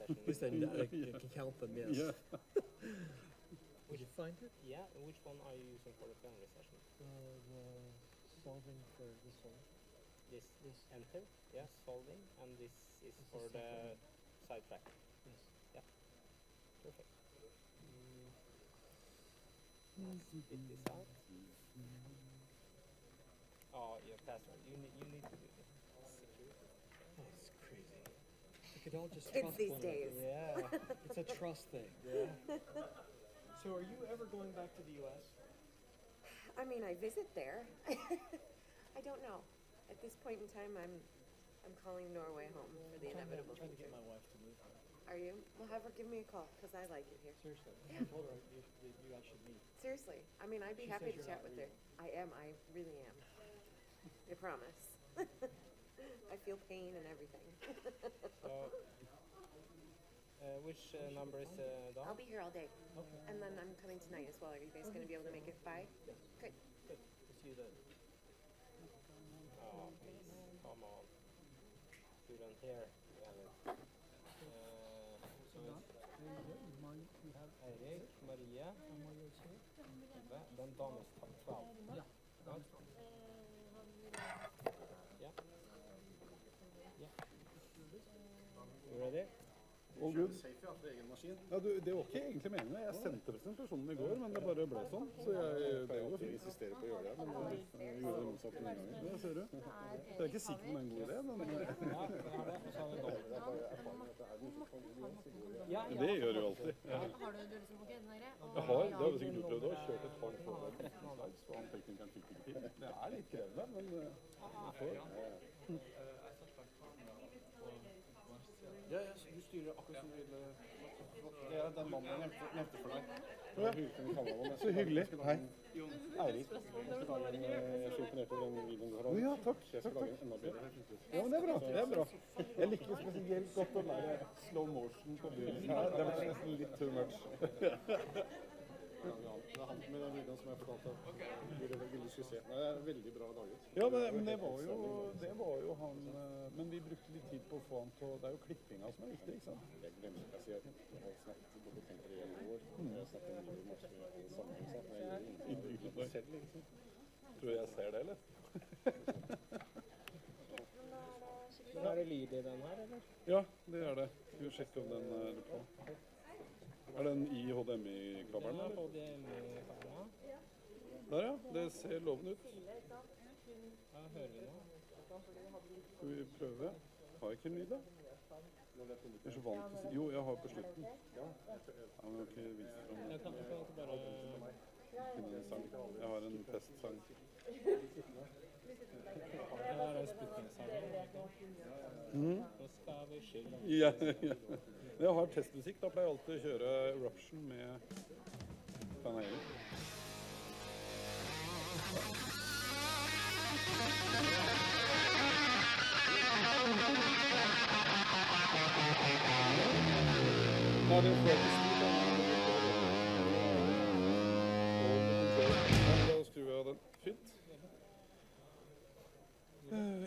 session. At least I can count them, yes. Yeah. Did you find it? Yeah, which one are you using for the plenary session? The solving for this one. This enter, yeah, solving, and this is for the sidetrack. Yes. Yeah, perfect. Spit this out. Oh, your password. You need to do this. Security. Oh, it's crazy. We could all just Kids trust these one days. another. Yeah. It's a trust thing. Yeah. So are you ever going back to the U.S.? I mean, I visit there. I don't know. At this point in time, I'm calling Norway home for the inevitable I'm trying to future. get my wife to move here. Are you? Well, have her give me a call, because I like it here. Seriously. I told her you guys should meet. Seriously. I mean, I'd be She happy says to you're chat not with her. I am. I really am. I promise. I feel pain and everything. So, which number is I'll Dawn? be here all day. Okay. And then I'm coming tonight as well. Are you guys going to be able to make it 5? Yes. Good. Good. We'll see you then. Oh, please, come on. Student here. So it's Eirik, Maria, then Dawn is top 12. Yeah. Right? Yeah. Yeah. You ready? All good. Ja, det var ikke egentlig meningen. Jeg sendte presentasjonen I går, men det bare ble sånn. Så det går fint. Insisterer på å gjøre det, men jeg gjorde det motsatt denne gangen. Det ser du. Jeg ikke sikker på om det en god idé, men... Ja, vi har det, og så har vi Dawn. Ja, Det gjør du alltid. Ja. Har du liksom ok, den der? Det har du sikkert gjort det. Du har kjørt et par for slags, og han teknikeren fikk ikke til. Det litt krevende, men det får. Ja, du styrer akkurat som du ville. Det den mannen jeg nevnte for deg. Så hyggelig. Hei. Eirik. Jeg er så imponert over den videoen du har. Ja, takk. Jeg skal lage en enda bedre. Ja, men det bra. Det bra. Jeg liker spesielt godt å lære slow motion på byen. Ja, det var nesten litt too much. Det er han med den videoen som jeg fortalte. Det ville suksess. Det er veldig bra laget. Ja, men det var jo han, men vi brukte litt tid på å få han til, det jo klippinga som viktig, ikke sant? Jeg glemmer ikke å si at jeg har snakket borte 5-3 år. Jeg har snakket mye om masse sammen, ikke sant? Jeg gjør ingenting selv, liksom. Tror du jeg ser det, eller? Men er det lyd I den her, eller? Ja, det det. Skal vi sjekke om den på. Den I HDMI-kabelen, eller? HDMI-kabelen. Der, ja. Det ser lovende ut. Ja, hører vi noe? Skal vi prøve? Har jeg ikke en lyd, da? Jeg så vant til å si... Jo, jeg har på slutten. Ja, men jeg har ikke vist frem. Jeg kan ikke bare... Finne en sang. Jeg har en testsang. Jeg har en sputningssang. Nå skal vi skylde. Ja. Jeg har testmusikk, da pleier jeg alltid å kjøre Eruption med Plenary. Ja, det føles litt da skrur jeg av den. Fint.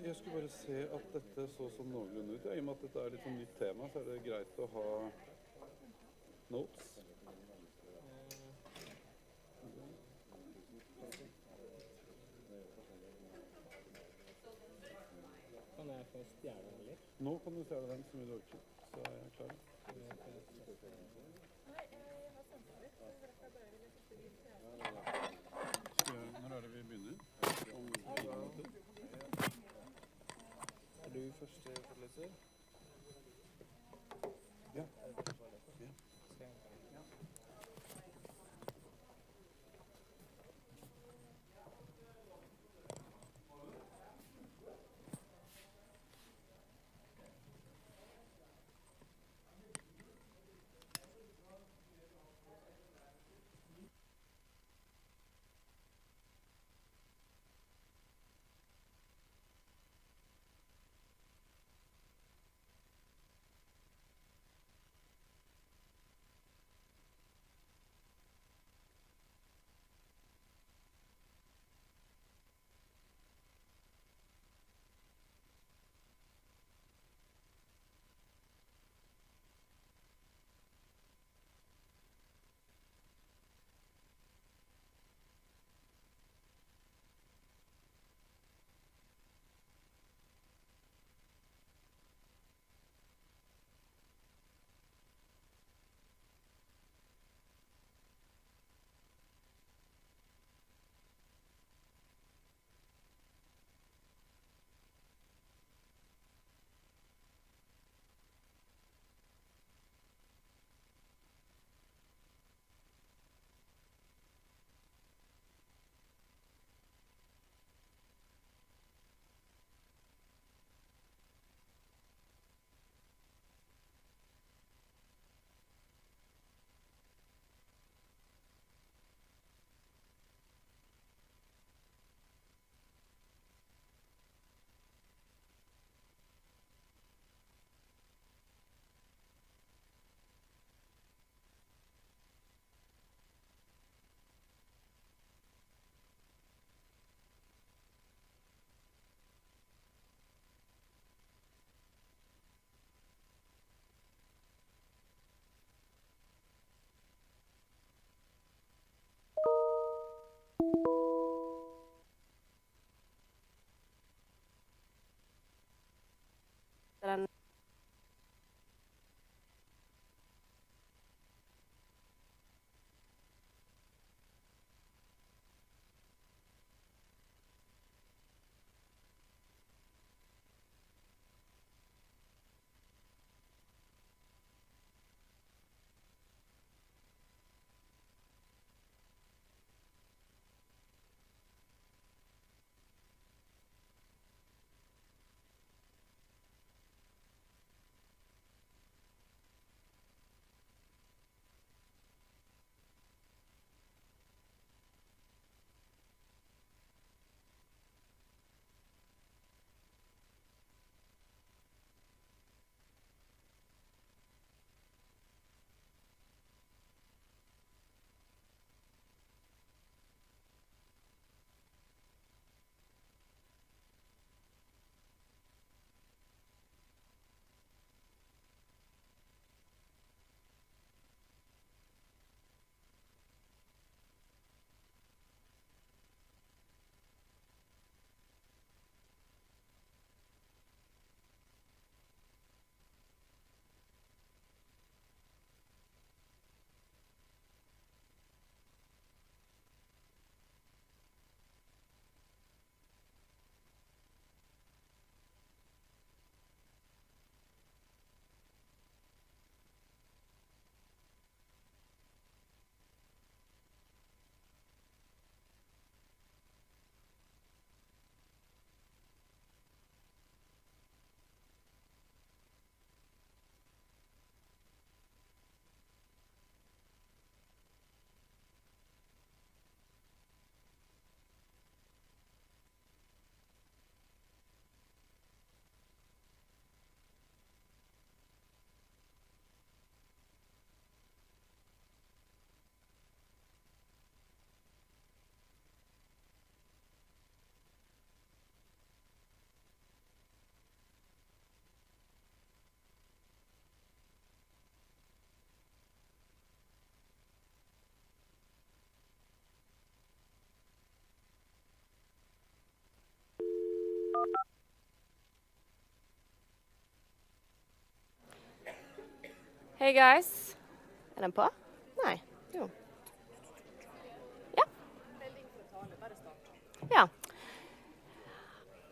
Jeg skulle bare se at dette så sånn noenlunde ut. I og med at dette litt sånn nytt tema, så det greit å ha notes. Kan jeg få stjerne den litt? Nå kan du stjerne den så mye du orker, så jeg klar. Når det vi begynner? Om 10 minutter. Du første foreleser? Ja. Hey guys. Er den på? Nei. Jo. Ja. Ja.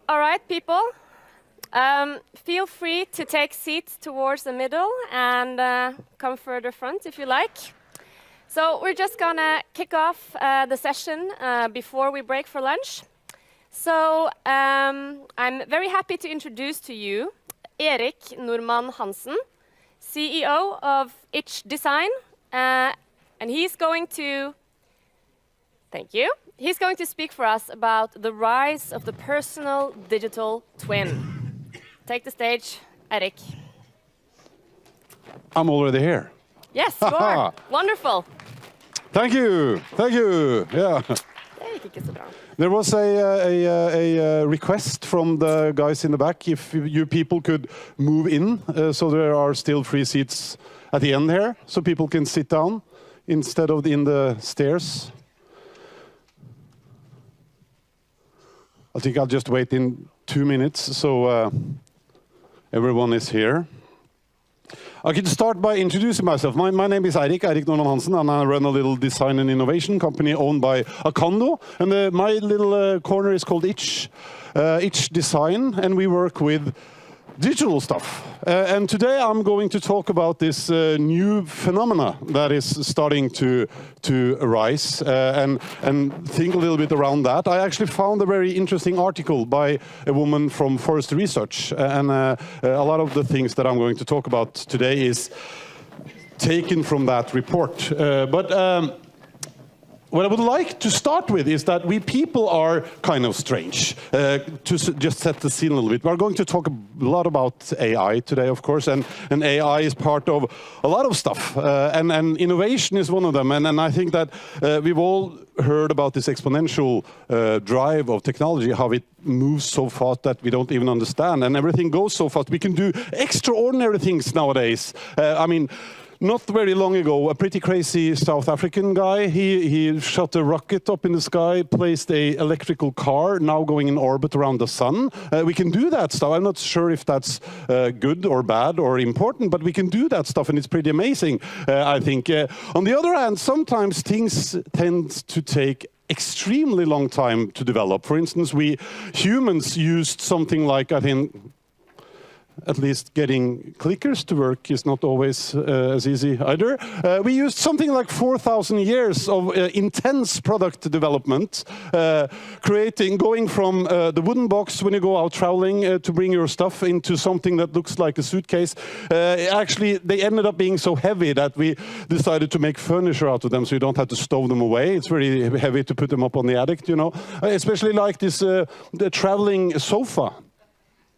All right, people. Feel free to take seats towards the middle and come further front if you like. So we're just gonna kick off the session before we break for lunch. So I'm very happy to introduce to you Eirik Hansen, CEO of Itch Design, and he's going to, thank you, he's going to speak for us about the rise of the personal digital twin. Take the stage, Eirik. I'm already here. Yes, you are. Wonderful. Thank you. Thank you. Yeah. There was a request from the guys in the back if you people could move in, so there are still free seats at the end here, so people can sit down instead of in the stairs. I think I'll just wait in 2 minutes, so everyone is here. I can start by introducing myself. My name is Eirik Hansen, and I run a little design and innovation company owned by Acando. And my little corner is called Itch Design, and we work with digital stuff. And today I'm going to talk about this new phenomena that is starting to arise and think a little bit around that. I actually found a very interesting article by a woman from Forest Research, and a lot of the things that I'm going to talk about today is taken from that report. What I would like to start with is that we people are kind of strange. To just set the scene a little bit, we're going to talk a lot about AI today, of course, and AI is part of a lot of stuff, and innovation is one of them. And I think that we've all heard about this exponential drive of technology, how it moves so fast that we don't even understand, and everything goes so fast. We can do extraordinary things nowadays. I mean, not very long ago, a pretty crazy South African guy, he shot a rocket up in the sky, placed a electrical car now going in orbit around the sun. We can do that stuff. I'm not sure if that's good or bad or important, but we can do that stuff, and it's pretty amazing, I think. On the other hand, sometimes things tend to take extremely long time to develop. For instance, we humans used something like, I think, at least getting clickers to work is not always as easy either. We used something like 4,000 years of intense product development, going from the wooden box when you go out traveling to bring your stuff into something that looks like a suitcase. Actually, they ended up being so heavy that we decided to make furniture out of them so you don't have to stow them away. It's very heavy to put them up on the attic, you know. Especially like this the traveling sofa.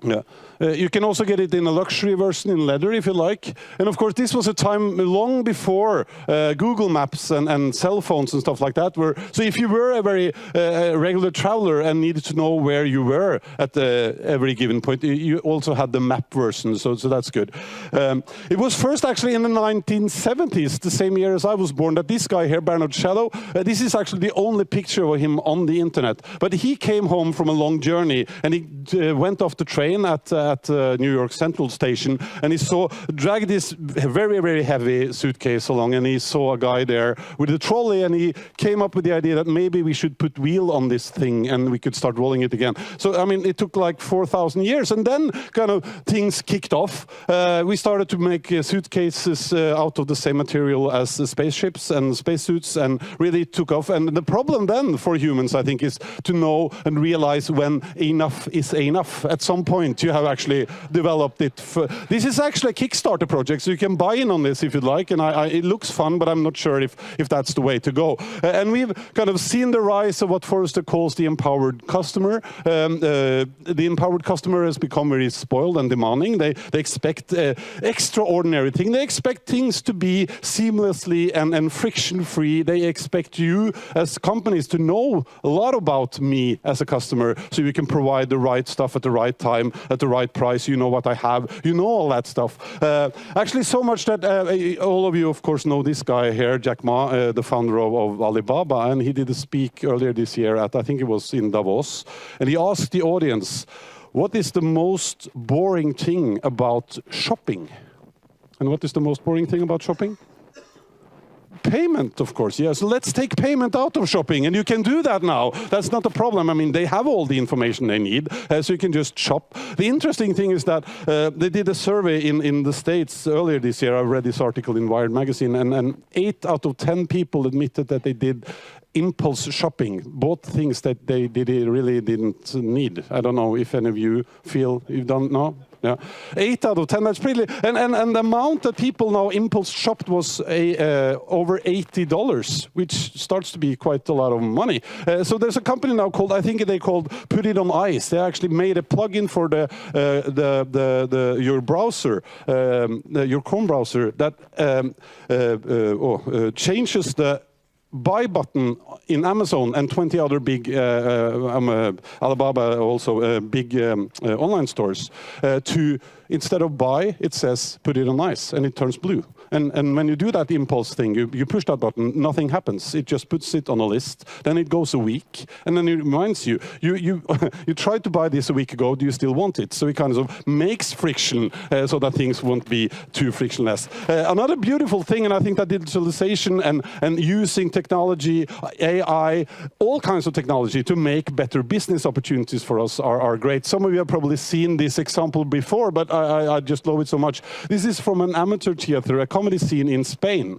Yeah. You can also get it in a luxury version in leather if you like. And of course, this was a time long before Google Maps and cell phones and stuff like that. So if you were a very regular traveler and needed to know where you were at every given point, you also had the map version, so that's good. It was first actually in the 1970s, the same year as I was born, that this guy here, Bernard Shadow, this is actually the only picture of him on the internet. But he came home from a long journey and he went off the train at New York Central Station, and he dragged this very, very heavy suitcase along, and he saw a guy there with a trolley, and he came up with the idea that maybe we should put wheel on this thing and we could start rolling it again. So, I mean, it took like 4,000 years, and then kind of things kicked off. We started to make suitcases out of the same material as spaceships and spacesuits, and really took off. And the problem then for humans, I think, is to know and realize when enough is enough. At some point, you have actually developed it. This is actually a Kickstarter project, so you can buy in on this if you'd like, and it looks fun, but I'm not sure if that's the way to go. And we've kind of seen the rise of what Forrester calls the empowered customer. The empowered customer has become very spoiled and demanding. They expect extraordinary things. They expect things to be seamlessly and friction-free. They expect you as companies to know a lot about me as a customer, so you can provide the right stuff at the right time, at the right price. You know what I have. You know all that stuff. Actually, so much that all of you, of course, know this guy here, Jack Ma, the founder of Alibaba, and he did a speak earlier this year at, I think it was in Davos, and he asked the audience, what is the most boring thing about shopping? And what is the most boring thing about shopping? Payment, of course, yes. Let's take payment out of shopping, and you can do that now. That's not a problem. I mean, they have all the information they need, so you can just shop. The interesting thing is that they did a survey in the States earlier this year. I read this article in Wired magazine, and 8 out of 10 people admitted that they did impulse shopping, bought things that they really didn't need. I don't know if any of you feel you don't know. Yeah, 8 out of 10. That's pretty. And the amount that people now impulse shopped was over $80, which starts to be quite a lot of money. So there's a company now called, I think they called Put It On Ice. They actually made a plugin for your browser, your Chrome browser, that changes the buy button in Amazon and 20 other big, Alibaba also, big online stores, to, instead of buy, it says put it on ice, and it turns blue. And when you do that impulse thing, you push that button, nothing happens. It just puts it on a list. Then it goes a week, and then it reminds you, you tried to buy this a week ago, do you still want it? So it kind of makes friction so that things won't be too frictionless. Another beautiful thing, and I think that digitalization and using technology, AI, all kinds of technology to make better business opportunities for us are great. Some of you have probably seen this example before, but I just love it so much. This is from an amateur theater, a comedy scene in Spain.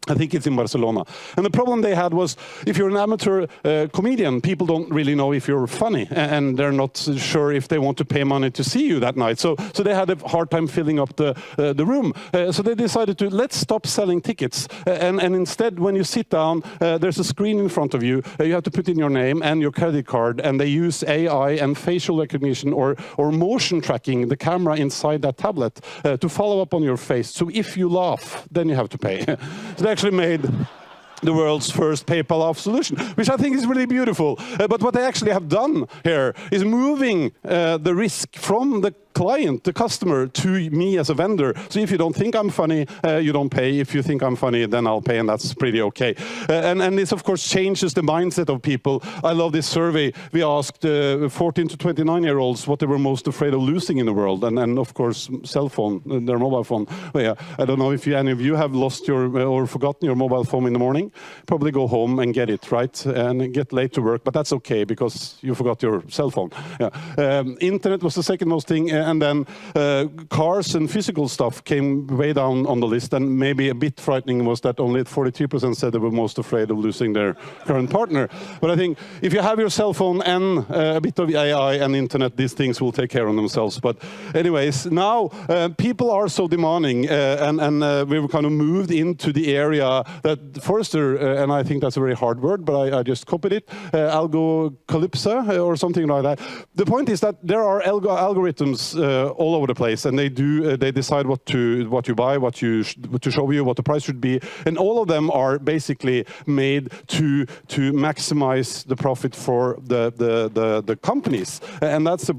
I think it's in Barcelona. And the problem they had was, if you're an amateur comedian, people don't really know if you're funny, and they're not sure if they want to pay money to see you that night. So they had a hard time filling up the room. So they decided to, let's stop selling tickets. And instead, when you sit down, there's a screen in front of you. You have to put in your name and your credit card, and they use AI and facial recognition or motion tracking, the camera inside that tablet, to follow up on your face. So if you laugh, then you have to pay. So they actually made the world's first pay-per-laugh solution, which I think is really beautiful. But what they actually have done here is moving the risk from the client, the customer, to me as a vendor. So if you don't think I'm funny, you don't pay. If you think I'm funny, then I'll pay, and that's pretty okay. And this, of course, changes the mindset of people. I love this survey. We asked 14 to 29-year-olds what they were most afraid of losing in the world, and of course, cell phone, their mobile phone. Well, yeah, I don't know if any of you have lost your or forgotten your mobile phone in the morning. Probably go home and get it, right? And get late to work, but that's okay because you forgot your cell phone. Yeah. Internet was the second most thing, and then cars and physical stuff came way down on the list. And maybe a bit frightening was that only 43% said they were most afraid of losing their current partner. But I think if you have your cell phone and a bit of AI and internet, these things will take care of themselves. But anyways, now people are so demanding, and we've kind of moved into the area that Forrester, and I think that's a very hard word, but I just copied it, algocalypse or something like that. The point is that there are algorithms all over the place, and they decide what you buy, what to show you, what the price should be, and all of them are basically made to maximize the profit for the companies, and that's a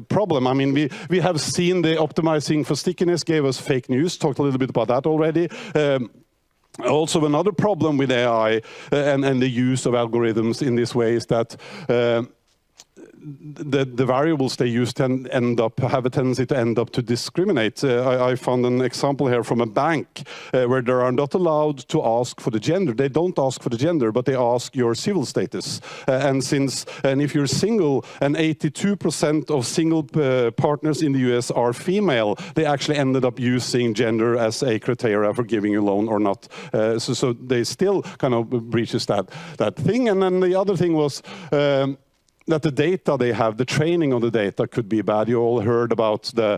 problem. I mean, we have seen the optimizing for stickiness gave us fake news. Talked a little bit about that already. Also, another problem with AI and the use of algorithms in this way is that the variables they use have a tendency to end up to discriminate. I found an example here from a bank where they are not allowed to ask for the gender. They don't ask for the gender, but they ask your civil status. And if you're single, and 82% of single partners in the US are female, they actually ended up using gender as a criteria for giving you a loan or not. So they still kind of breaches that thing. And then the other thing was that the data they have, the training on the data could be bad. You all heard about the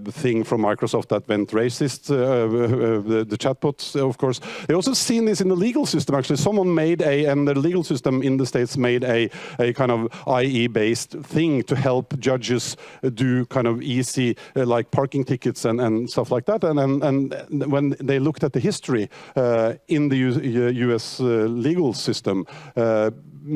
thing from Microsoft that went racist, the chatbots, of course. They also seen this in the legal system, actually. Someone made and the legal system in the States made a kind of IE-based thing to help judges do kind of easy, like parking tickets and stuff like that. And when they looked at the history in the US legal system,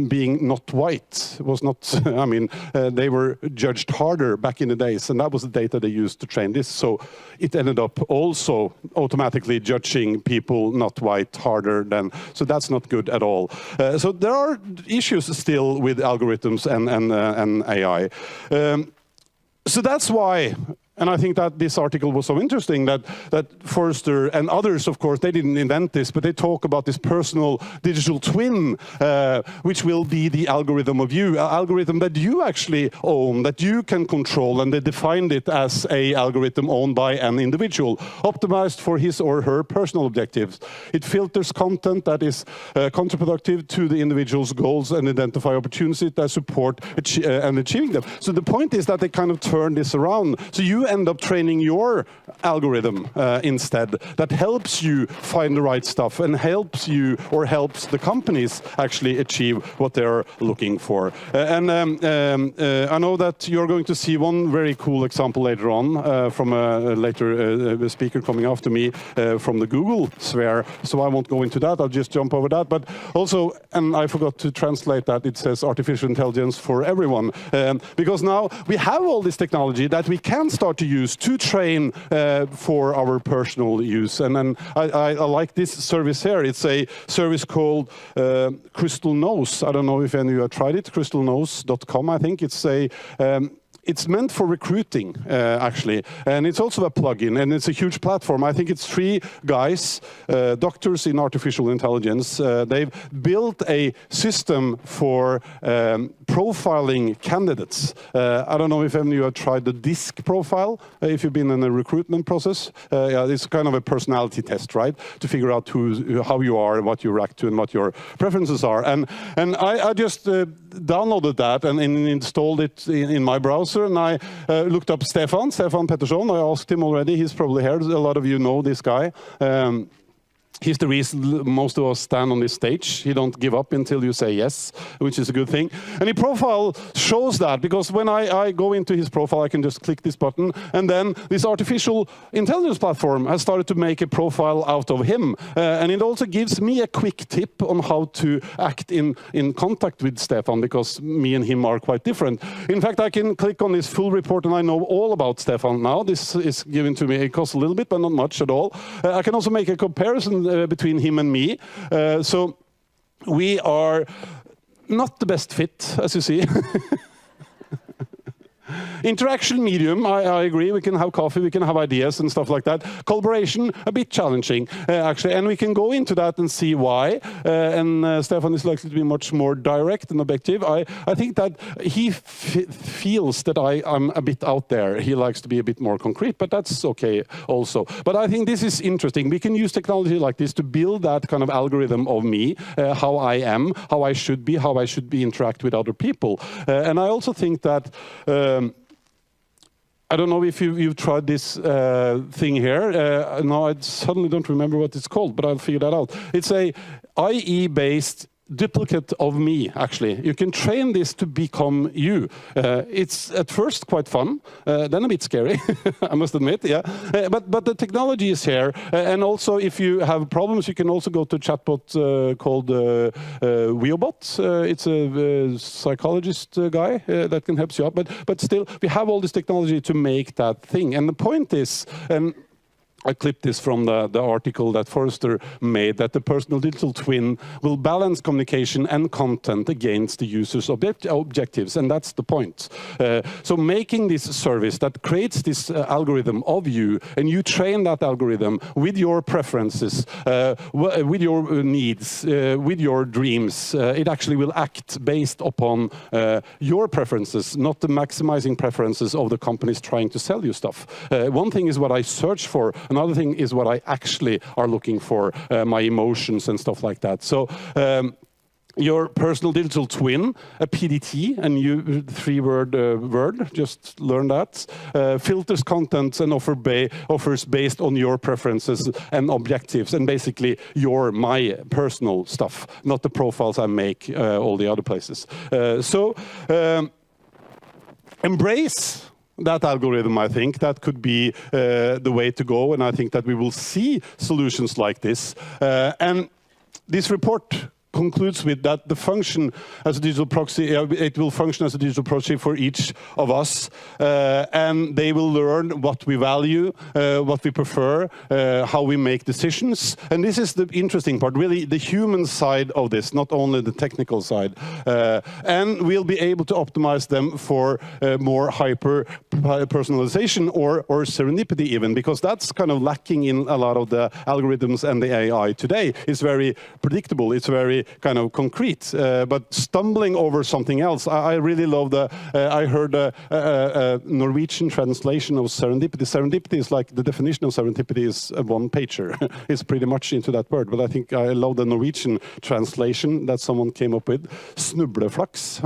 being not white was not, I mean, they were judged harder back in the days, and that was the data they used to train this. So it ended up also automatically judging people not white harder than, so that's not good at all. So there are issues still with algorithms and AI. So that's why, and I think that this article was so interesting that Forrester and others, of course, they didn't invent this, but they talk about this personal digital twin, which will be the algorithm of you, an algorithm that you actually own, that you can control, and they defined it as an algorithm owned by an individual, optimized for his or her personal objectives. It filters content that is counterproductive to the individual's goals and identify opportunities that support and achieving them. So the point is that they kind of turn this around. So you end up training your algorithm instead that helps you find the right stuff and helps you or helps the companies actually achieve what they're looking for. I know that you're going to see one very cool example later on from a later speaker coming after me from the Google sphere, so I won't go into that. I'll just jump over that. But also, and I forgot to translate that, it says artificial intelligence for everyone, because now we have all this technology that we can start to use to train for our personal use. And then I like this service here. It's a service called Crystal Nose. I don't know if any of you have tried it. crystalnose.com, I think. It's meant for recruiting, actually, and it's also a plugin, and it's a huge platform. I think it's 3 guys, doctors in artificial intelligence. They've built a system for profiling candidates. I don't know if any of you have tried the DISC profile, if you've been in a recruitment process. Yeah, it's kind of a personality test, right? To figure out how you are, what you react to, and what your preferences are. And I just downloaded that and installed it in my browser, and I looked up Stefan Petersson. I asked him already. He's probably here. A lot of you know this guy. He's the reason most of us stand on this stage. He don't give up until you say yes, which is a good thing. And his profile shows that, because when I go into his profile, I can just click this button, and then this artificial intelligence platform has started to make a profile out of him. And it also gives me a quick tip on how to act in contact with Stefan, because me and him are quite different. In fact, I can click on this full report, and I know all about Stefan now. This is given to me. It costs a little bit, but not much at all. I can also make a comparison between him and me. So we are not the best fit, as you see. Interaction medium, I agree. We can have coffee, we can have ideas and stuff like that. Collaboration, a bit challenging, actually. And we can go into that and see why. And Stefan is likely to be much more direct and objective. I think that he feels that I'm a bit out there. He likes to be a bit more concrete, but that's okay also. But I think this is interesting. We can use technology like this to build that kind of algorithm of me, how I am, how I should be interact with other people. And I also think that I don't know if you've tried this thing here. Now I suddenly don't remember what it's called, but I'll figure that out. It's a IE-based duplicate of me, actually. You can train this to become you. It's at first quite fun, then a bit scary, I must admit, yeah. But the technology is here, and also if you have problems, you can also go to a chatbot called Weobot. It's a psychologist guy that can help you out, but still, we have all this technology to make that thing. And the point is, I clipped this from the article that Forrester made, that the personal digital twin will balance communication and content against the user's objectives, and that's the point. So making this service that creates this algorithm of you, and you train that algorithm with your preferences, with your needs, with your dreams, it actually will act based upon your preferences, not the maximizing preferences of the companies trying to sell you stuff. One thing is what I search for, another thing is what I actually are looking for, my emotions and stuff like that. So your personal digital twin, a PDT, a new three-word word, just learn that, filters content and offers based on your preferences and objectives, and basically my personal stuff, not the profiles I make all the other places. So embrace that algorithm. I think that could be the way to go, and I think that we will see solutions like this. And this report concludes with that the function as a digital proxy, it will function as a digital proxy for each of us, and they will learn what we value, what we prefer, how we make decisions. And this is the interesting part, really the human side of this, not only the technical side. And we'll be able to optimize them for more hyper personalization or serendipity even, because that's kind of lacking in a lot of the algorithms and the AI today. It's very predictable, it's very kind of concrete, but stumbling over something else. I really love I heard a Norwegian translation of serendipity. Serendipity is like, the definition of serendipity is a one-pager. It's pretty much into that word, but I think I love the Norwegian translation that someone came up with. Snubleflaks.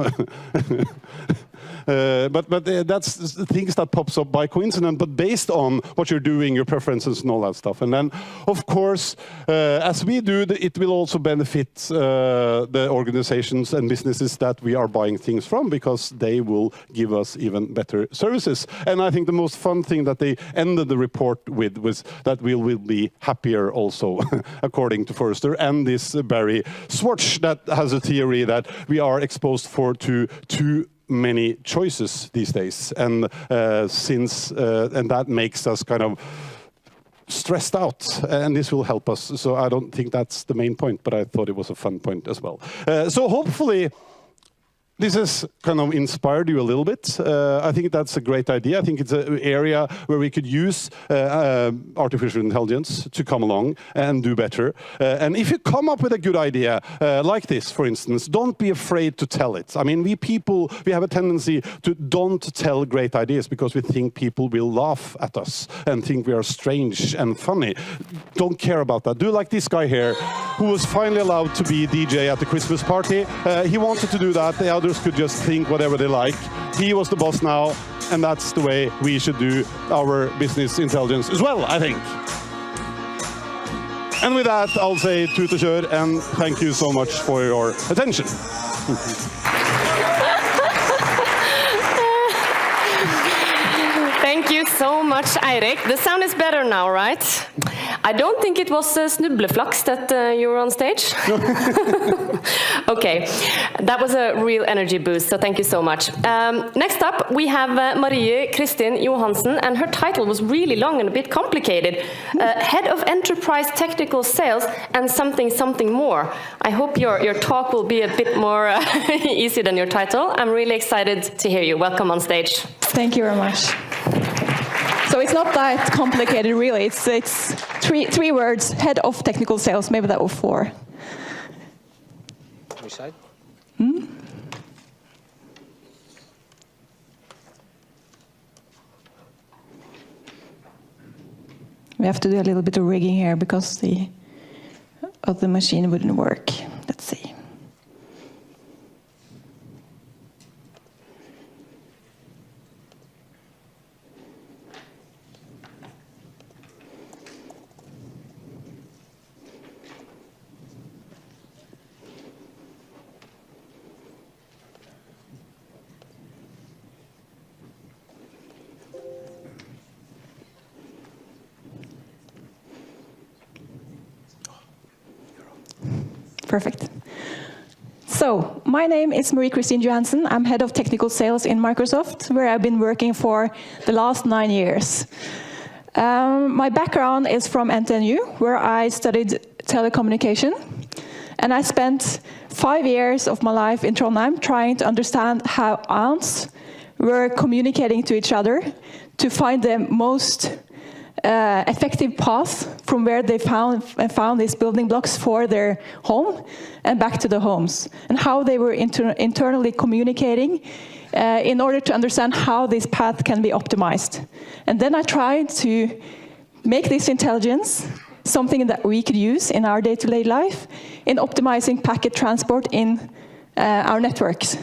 But that's things that pops up by coincidence, but based on what you're doing, your preferences and all that stuff. And then, of course, as we do, it will also benefit the organizations and businesses that we are buying things from, because they will give us even better services. And I think the most fun thing that they ended the report with was that we will be happier also, according to Forrester, and this Barry Schwartz that has a theory that we are exposed to too many choices these days, and and that makes us kind of stressed out, and this will help us. So I don't think that's the main point, but I thought it was a fun point as well. So hopefully this has kind of inspired you a little bit. I think that's a great idea. I think it's an area where we could use artificial intelligence to come along and do better. And if you come up with a good idea, like this, for instance, don't be afraid to tell it. I mean, we have a tendency to don't tell great ideas because we think people will laugh at us and think we are strange and funny. Don't care about that. Do like this guy here, who was finally allowed to be DJ at the Christmas party. He wanted to do that. The others could just think whatever they like. He was the boss now, and that's the way we should do our business intelligence as well, I think. And with that, I'll say tut og kjør, and thank you so much for your attention. Thank you so much, Eirik. The sound is better now, right? I don't think it was snubleflaks that you were on stage. Okay, that was a real energy boost, so thank you so much. Next up, we have Kristin Johansen, and her title was really long and a bit complicated. Head of Enterprise Technical Sales and something more. I hope your talk will be a bit more easy than your title. I'm really excited to hear you. Welcome on stage. Thank you very much. So it's not that complicated, really. It's three words: head of technical sales. Maybe that was 4. Which side? We have to do a little bit of rigging here because the other machine wouldn't work. Let's see. Perfect. So, my name is Kristin Johansen. I'm head of technical sales in Microsoft, where I've been working for the last 9 years. My background is from NTNU, where I studied telecommunication. And I spent 5 years of my life in Trondheim trying to understand how ants were communicating to each other to find the most effective path from where they found these building blocks for their home and back to the homes, and how they were internally communicating in order to understand how this path can be optimized. And then I tried to make this intelligence something that we could use in our day-to-day life in optimizing packet transport in our networks.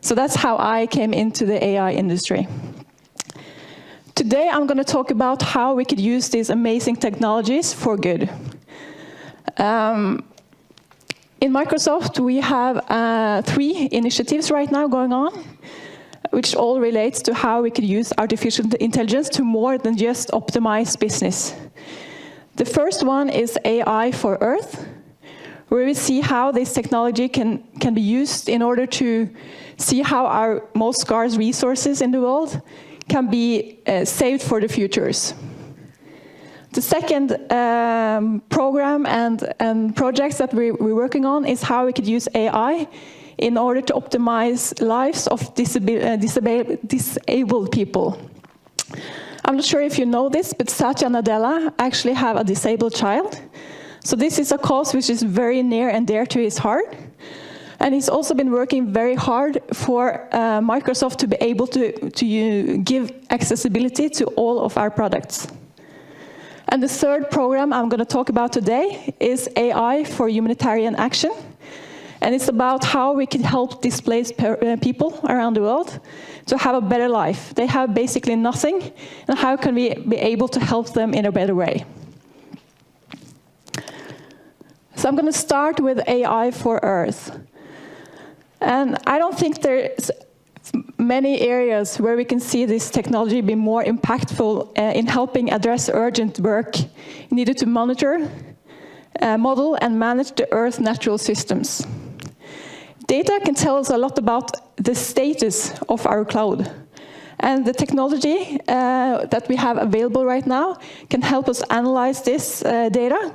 So that's how I came into the AI industry. Today I'm going to talk about how we could use these amazing technologies for good. In Microsoft we have 3 initiatives right now going on, which all relates to how we could use artificial intelligence to more than just optimize business. The first one is AI for Earth, where we see how this technology can be used in order to see how our most scarce resources in the world can be saved for the futures. The second program and projects that we're working on is how we could use AI in order to optimize lives of disabled people. I'm not sure if you know this, but Satya Nadella actually have a disabled child. So this is a cause which is very near and dear to his heart. And he's also been working very hard for Microsoft to be able to give accessibility to all of our products. And the third program I'm going to talk about today is AI for humanitarian action. And it's about how we can help displaced people around the world to have a better life. They have basically nothing, and how can we be able to help them in a better way? So I'm going to start with AI for Earth. And I don't think there's many areas where we can see this technology be more impactful in helping address urgent work needed to monitor, model, and manage the Earth's natural systems. Data can tell us a lot about the status of our cloud. And the technology that we have available right now can help us analyze this data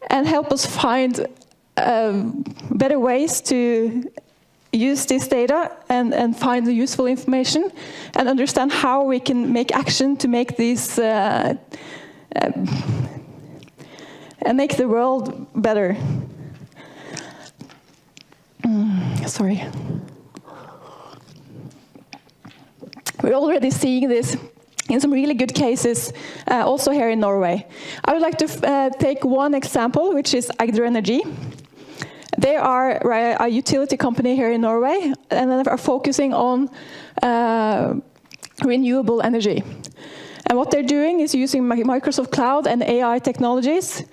and help us find better ways to use this data and find the useful information and understand how we can make action to make these and make the world better. Sorry. We're already seeing this in some really good cases, also here in Norway. I would like to take one example, which is Agder Energy. They are a utility company here in Norway, and they are focusing on renewable energy. And what they're doing is using Microsoft Cloud and AI technologies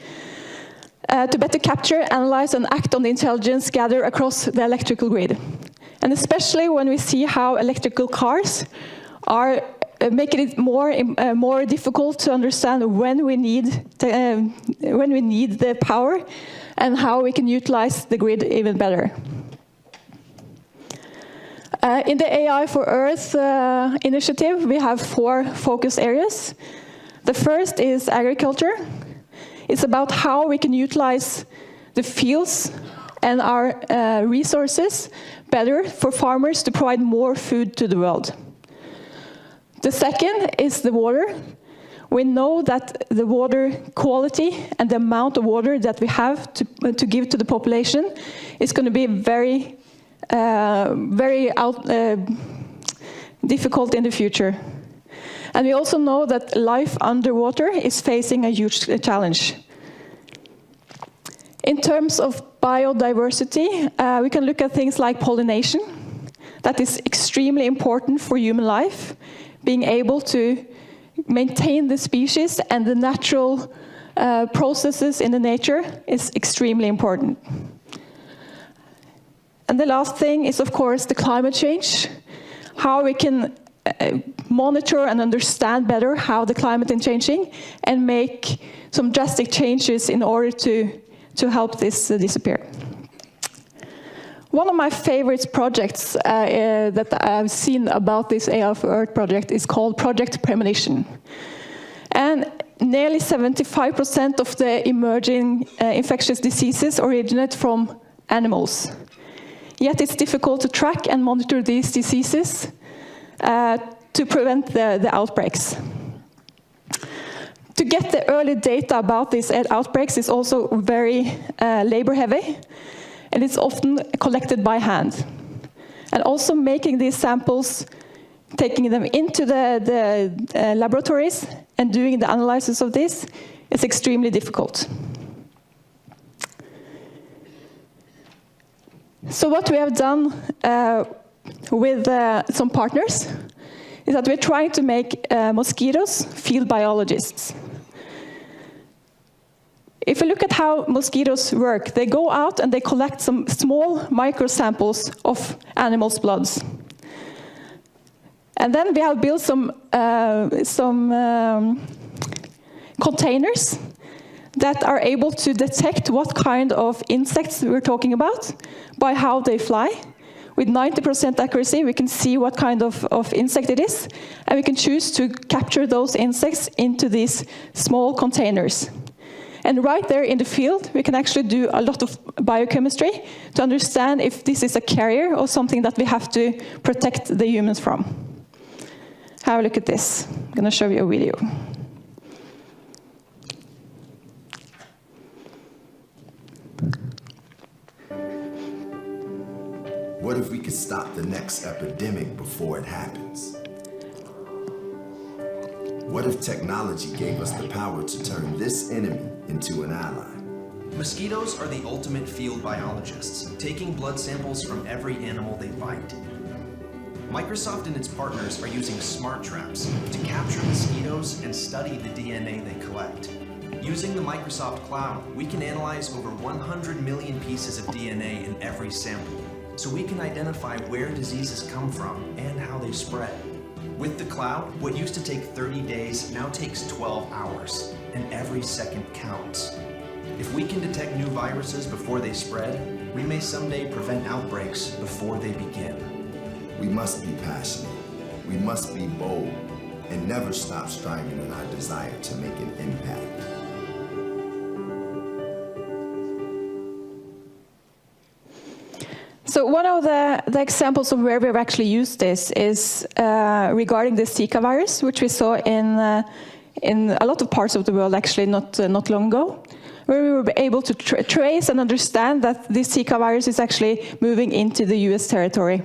to better capture, analyze, and act on the intelligence gathered across the electrical grid. And especially when we see how electrical cars are making it more difficult to understand when we need the power and how we can utilize the grid even better. In the AI for Earth initiative, we have 4 focus areas. The first is agriculture. It's about how we can utilize the fields and our resources better for farmers to provide more food to the world. The second is the water. We know that the water quality and the amount of water that we have to give to the population is going to be very difficult in the future. And we also know that life underwater is facing a huge challenge. In terms of biodiversity, we can look at things like pollination. That is extremely important for human life. Being able to maintain the species and the natural processes in the nature is extremely important. And the last thing is, of course, the climate change. How we can monitor and understand better how the climate is changing and make some drastic changes in order to help this disappear. One of my favorite projects that I've seen about this AI for Earth project is called Project Premonition. And nearly 75% of the emerging infectious diseases originate from animals. Yet it's difficult to track and monitor these diseases to prevent the outbreaks. To get the early data about these outbreaks is also very labor heavy, and it's often collected by hand. And also making these samples, taking them into the laboratories and doing the analysis of this is extremely difficult. So what we have done with some partners is that we're trying to make mosquitoes field biologists. If we look at how mosquitoes work, they go out and they collect some small microsamples of animals' bloods. And then we have built some containers that are able to detect what kind of insects we're talking about by how they fly. With 90% accuracy, we can see what kind of insect it is, and we can choose to capture those insects into these small containers. And right there in the field, we can actually do a lot of biochemistry to understand if this is a carrier or something that we have to protect the humans from. Have a look at this. I'm going to show you a video. What if we could stop the next epidemic before it happens? What if technology gave us the power to turn this enemy into an ally? Mosquitoes are the ultimate field biologists, taking blood samples from every animal they bite. Microsoft and its partners are using smart traps to capture mosquitoes and study the DNA they collect. Using the Microsoft Cloud, we can analyze over 100 million pieces of DNA in every sample, so we can identify where diseases come from and how they spread. With the cloud, what used to take 30 days now takes 12 hours, and every second counts. If we can detect new viruses before they spread, we may someday prevent outbreaks before they begin. We must be passionate, we must be bold, and never stop striving in our desire to make an impact. So one of the examples of where we've actually used this is regarding the Zika virus, which we saw in a lot of parts of the world actually not long ago, where we were able to trace and understand that this Zika virus is actually moving into the US territory.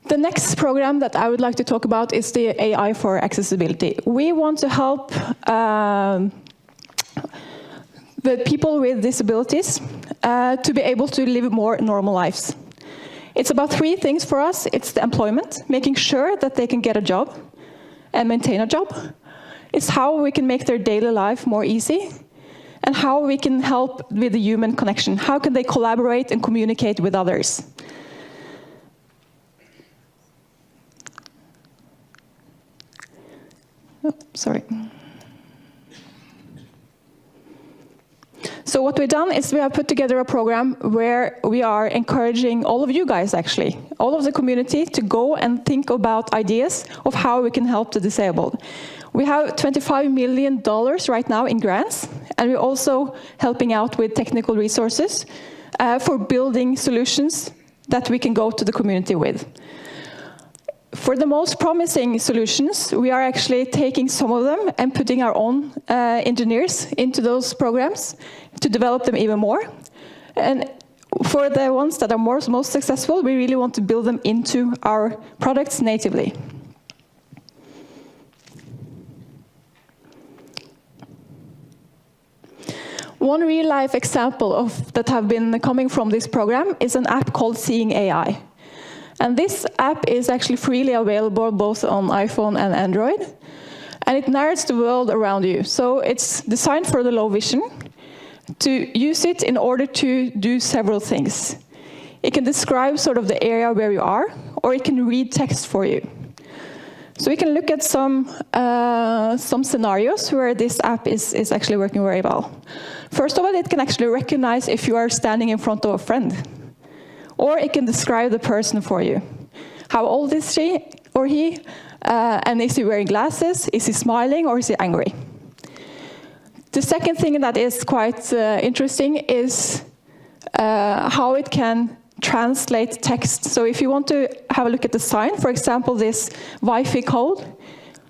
The next program that I would like to talk about is the AI for accessibility. We want to help the people with disabilities to be able to live more normal lives. It's about 3 things for us. It's the employment, making sure that they can get a job and maintain a job. It's how we can make their daily life more easy, and how we can help with the human connection. How can they collaborate and communicate with others? Oh, sorry. So what we've done is we have put together a program where we are encouraging all of you guys, actually, all of the community, to go and think about ideas of how we can help the disabled. We have $25 million right now in grants, and we're also helping out with technical resources for building solutions that we can go to the community with. For the most promising solutions, we are actually taking some of them and putting our own engineers into those programs to develop them even more. And for the ones that are most successful, we really want to build them into our products natively. One real-life example of that have been coming from this program is an app called Seeing AI. And this app is actually freely available both on iPhone and Android. And it narrates the world around you. So it's designed for the low vision to use it in order to do several things. It can describe sort of the area where you are, or it can read text for you. So we can look at some scenarios where this app is actually working very well. First of all, it can actually recognize if you are standing in front of a friend. Or it can describe the person for you. How old is she or he? And is he wearing glasses? Is he smiling or is he angry? The second thing that is quite interesting is how it can translate text. So if you want to have a look at the sign, for example, this Wi-Fi code,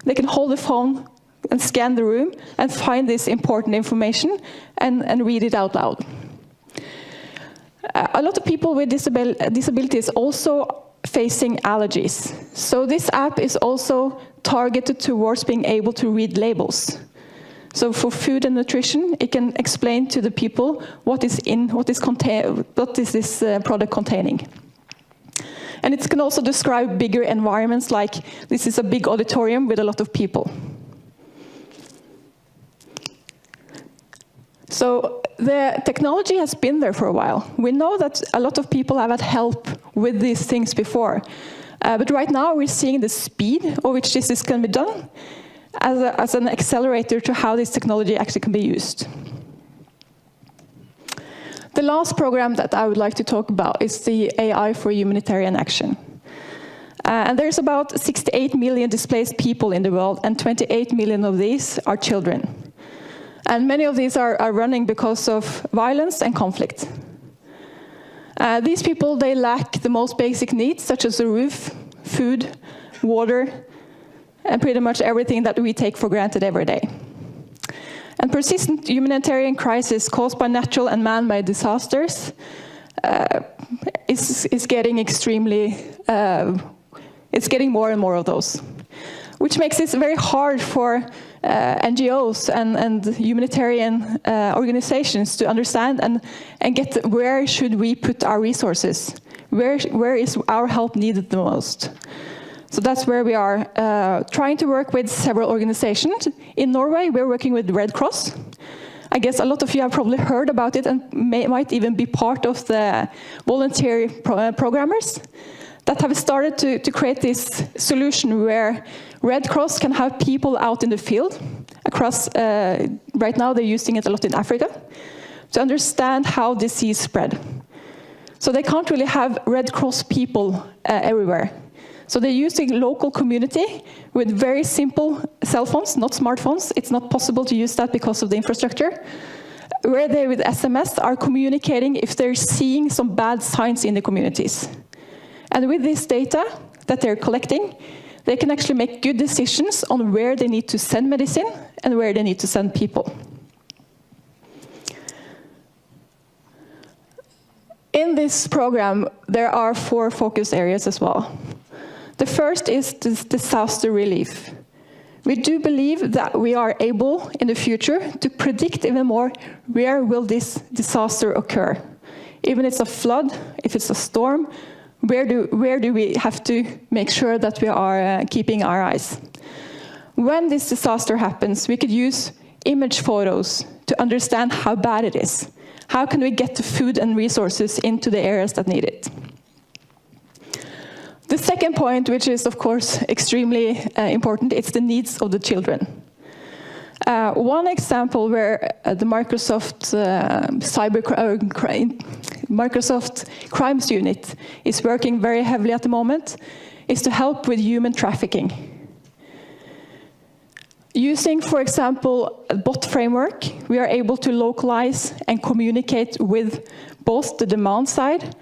they can hold the phone and scan the room and find this important information and read it out loud. A lot of people with disabilities also facing allergies. So this app is also targeted towards being able to read labels. So for food and nutrition, it can explain to the people what is this product containing. And it can also describe bigger environments, like this is a big auditorium with a lot of people. So the technology has been there for a while. We know that a lot of people have had help with these things before. But right now we're seeing the speed at which this can be done as an accelerator to how this technology actually can be used. The last program that I would like to talk about is the AI for Humanitarian Action. And there's about 68 million displaced people in the world, and 28 million of these are children. And many of these are running because of violence and conflict. These people, they lack the most basic needs, such as a roof, food, water, and pretty much everything that we take for granted every day. And persistent humanitarian crisis caused by natural and man-made disasters is getting extremely, it's getting more and more of those, which makes it very hard for NGOs and humanitarian organizations to understand and get where should we put our resources? Where is our help needed the most? So that's where we are trying to work with several organizations. In Norway, we're working with Red Cross. I guess a lot of you have probably heard about it and might even be part of the volunteer programmers that have started to create this solution where Red Cross can have people out in the field across, right now they're using it a lot in Africa, to understand how disease spread. So they can't really have Red Cross people everywhere. So they're using local community with very simple cell phones, not smartphones. It's not possible to use that because of the infrastructure. Where they, with SMS, are communicating if they're seeing some bad signs in the communities. And with this data that they're collecting, they can actually make good decisions on where they need to send medicine and where they need to send people. In this program, there are 4 focus areas as well. The first is disaster relief. We do believe that we are able in the future to predict even more where will this disaster occur. Even if it's a flood, if it's a storm, where do we have to make sure that we are keeping our eyes? when this disaster happens, we could use image photos to understand how bad it is. How can we get the food and resources into the areas that need it? The second point, which is of course extremely important, it's the needs of the children. One example where the Microsoft Microsoft Crimes Unit is working very heavily at the moment is to help with human trafficking. Using, for example, a bot framework, we are able to localize and communicate with both the demand side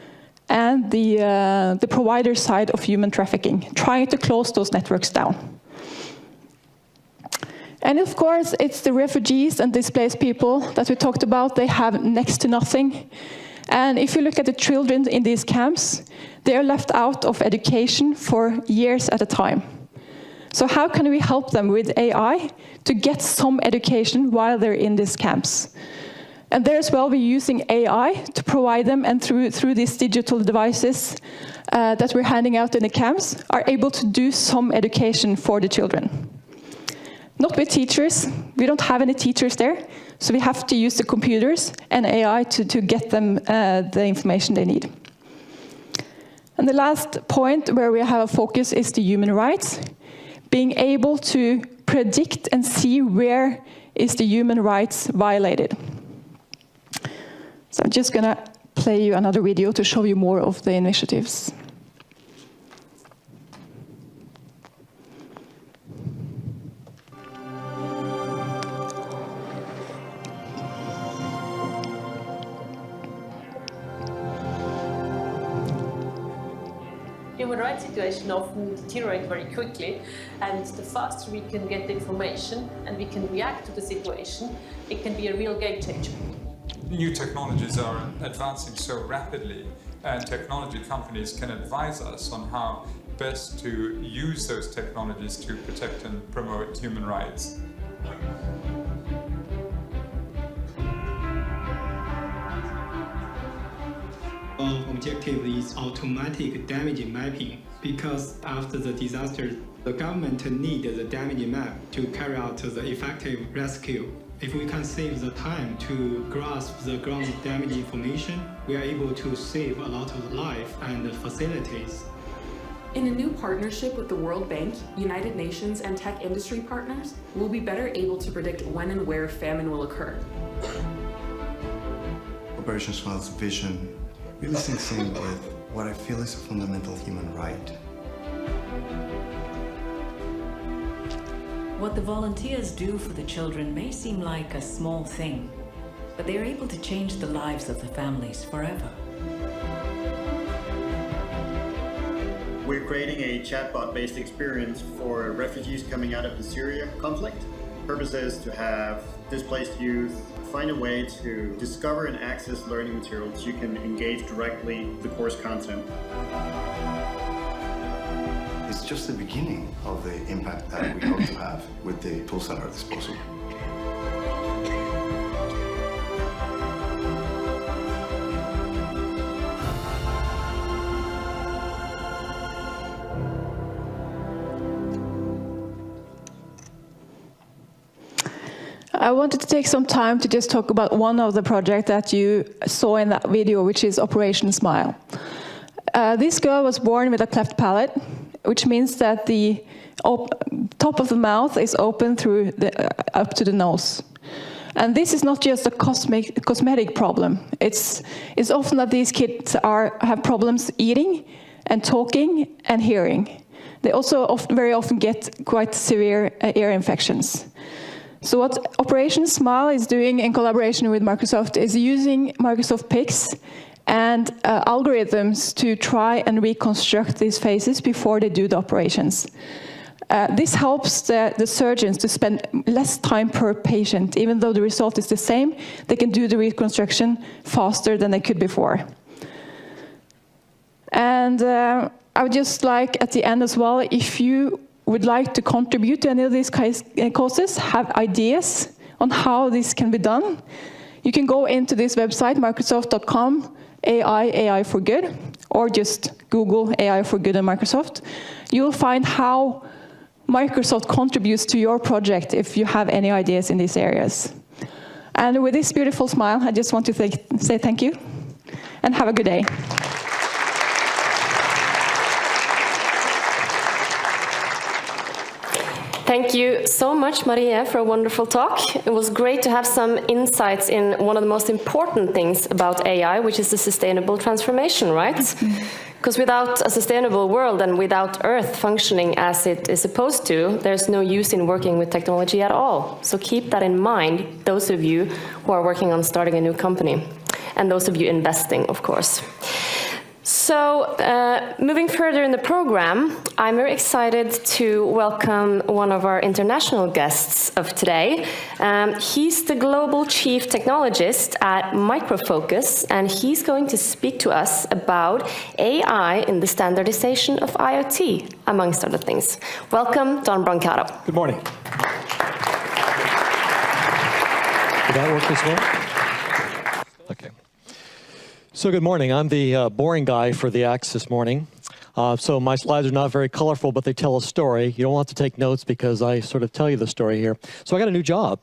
and the provider side of human trafficking, trying to close those networks down. And of course, it's the refugees and displaced people that we talked about. They have next to nothing. And if you look at the children in these camps, they are left out of education for years at a time. So how can we help them with AI to get some education while they're in these camps? And there as well, we're using AI to provide them, and through these digital devices that we're handing out in the camps, are able to do some education for the children. Not with teachers. We don't have any teachers there, so we have to use the computers and AI to get them the information they need. And the last point where we have a focus is the human rights. Being able to predict and see where is the human rights violated. So I'm just going to play you another video to show you more of the initiatives. Human rights situation often deteriorate very quickly, and the faster we can get the information and we can react to the situation, it can be a real game changer. New technologies are advancing so rapidly, and technology companies can advise us on how best to use those technologies to protect and promote human rights. Our objective is automatic damage mapping, because after the disaster, the government needs the damage map to carry out the effective rescue. If we can save the time to grasp the ground damage information, we are able to save a lot of life and facilities. In a new partnership with the World Bank, United Nations, and tech industry partners, we'll be better able to predict when and where famine will occur. Operation Smile's vision really sinks in with what I feel is a fundamental human right. What the volunteers do for the children may seem like a small thing, but they are able to change the lives of the families forever. We're creating a chatbot-based experience for refugees coming out of the Syria conflict. The purpose is to have displaced youth find a way to discover and access learning materials. You can engage directly with the course content. It's just the beginning of the impact that we hope to have with the tools at our disposal. I wanted to take some time to just talk about one of the projects that you saw in that video, which is Operation Smile. This girl was born with a cleft palate, which means that the top of the mouth is open through up to the nose. And this is not just a cosmetic problem. It's often that these kids have problems eating and talking and hearing. They also very often get quite severe ear infections. So what Operation Smile is doing in collaboration with Microsoft is using Microsoft Pics and algorithms to try and reconstruct these faces before they do the operations. This helps the surgeons to spend less time per patient. Even though the result is the same, they can do the reconstruction faster than they could before. And I would just like, at the end as well, if you would like to contribute to any of these causes, have ideas on how this can be done, you can go into this website, microsoft.com, AI for Good, or just Google AI for Good in Microsoft. You'll find how Microsoft contributes to your project if you have any ideas in these areas. And with this beautiful smile, I just want to say thank you and have a good day. Thank you so much, Marie, for a wonderful talk. It was great to have some insights in one of the most important things about AI, which is the sustainable transformation, right? Because without a sustainable world and without Earth functioning as it is supposed to, there's no use in working with technology at all. So keep that in mind, those of you who are working on starting a new company, and those of you investing, of course. So, moving further in the program, I'm very excited to welcome one of our international guests of today. He's the Global Chief Technologist at Microfocus, and he's going to speak to us about AI in the standardization of IoT, amongst other things. Welcome, Don Brancato. Good morning. Did that work this well? Okay. So good morning. I'm the boring guy for the acts this morning. So my slides are not very colorful, but they tell a story. You don't want to take notes because I sort of tell you the story here. So I got a new job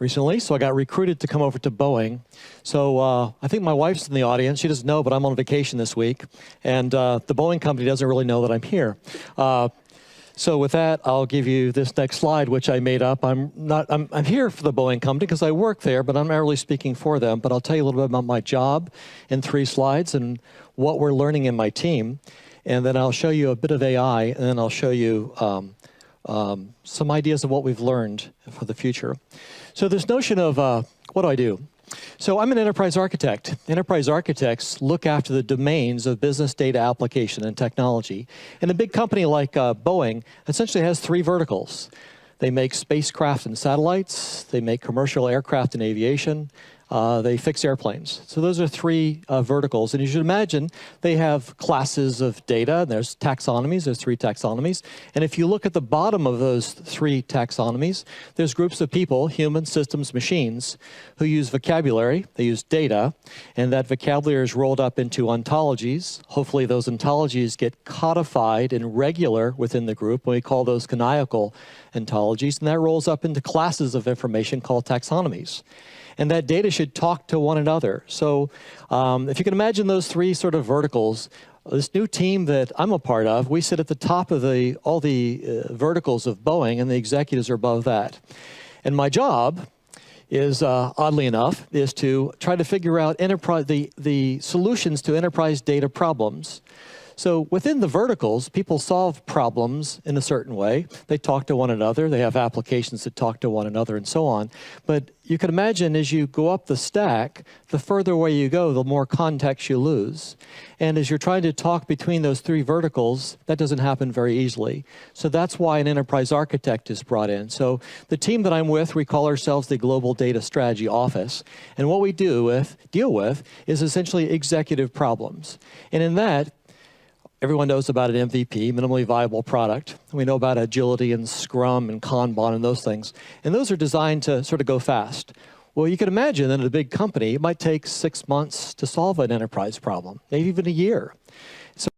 recently, so I got recruited to come over to BOEING. So I think my wife's in the audience. She doesn't know, but I'm on vacation this week. And the BOEING company doesn't really know that I'm here. So with that, I'll give you this next slide, which I made up. I'm here for the BOEING company because I work there, but I'm not really speaking for them. But I'll tell you a little bit about my job in 3 slides and what we're learning in my team. And then I'll show you a bit of AI, and then I'll show you some ideas of what we've learned for the future. So this notion of what do I do? So I'm an enterprise architect. Enterprise architects look after the domains of business data application and technology. And a big company like BOEING essentially has 3 verticals. They make spacecraft and satellites. They make commercial aircraft and aviation. They fix airplanes. So those are 3 verticals. And you should imagine they have classes of data. There's taxonomies. There's 3 taxonomies. And if you look at the bottom of those 3 taxonomies, there's groups of people, humans, systems, machines, who use vocabulary. They use data. And that vocabulary is rolled up into ontologies. Hopefully those ontologies get codified and regular within the group. We call those canonical ontologies. And that rolls up into classes of information called taxonomies. And that data should talk to one another. So if you can imagine those 3 sort of verticals, this new team that I'm a part of, we sit at the top of all the verticals of BOEING, and the executives are above that. And my job is, oddly enough, is to try to figure out the solutions to enterprise data problems. So within the verticals, people solve problems in a certain way. They talk to one another. They have applications that talk to one another and so on. But you can imagine as you go up the stack, the further away you go, the more context you lose. And as you're trying to talk between those 3 verticals, that doesn't happen very easily. So that's why an enterprise architect is brought in. So the team that I'm with, we call ourselves the Global Data Strategy Office. And what we deal with is essentially executive problems. And in that, everyone knows about an MVP, minimally viable product. We know about agility and Scrum and Kanban and those things. And those are designed to sort of go fast. Well, you can imagine that in a big company, it might take 6 months to solve an enterprise problem, maybe even a year. So